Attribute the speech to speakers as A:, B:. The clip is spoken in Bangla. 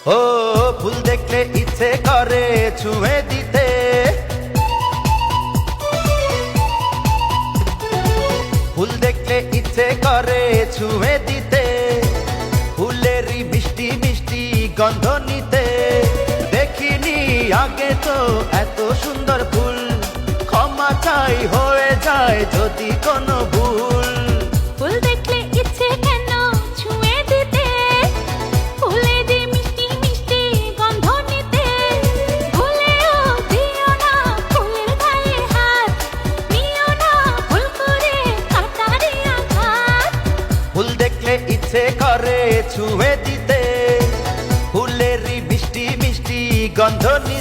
A: ও ফুল দেখলে ইচ্ছে করে ছুঁয়ে দিতে, ফুল দেখলে ইচ্ছে করে ছুঁয়ে দিতে, ফুলেরই মিষ্টি মিষ্টি গন্ধ নিতে। দেখিনি আগে তো এত সুন্দর ফুল, ক্ষমা চাই হয়ে যায় যদি কোনো ভুল।
B: ফুল দেখলে ইচ্ছে কেন ছুঁয়ে দিতে, ফুলেরই মিষ্টি মিষ্টি গন্ধ নিতে। ভুলেও দিও না ফুলের গায়ে হাত, নিও না ভুল করে কাটারি আঘাত।
A: ফুল দেখলে ইচ্ছে করে ছুঁয়ে দিতে, ফুলেরই মিষ্টি মিষ্টি গন্ধ নিতে।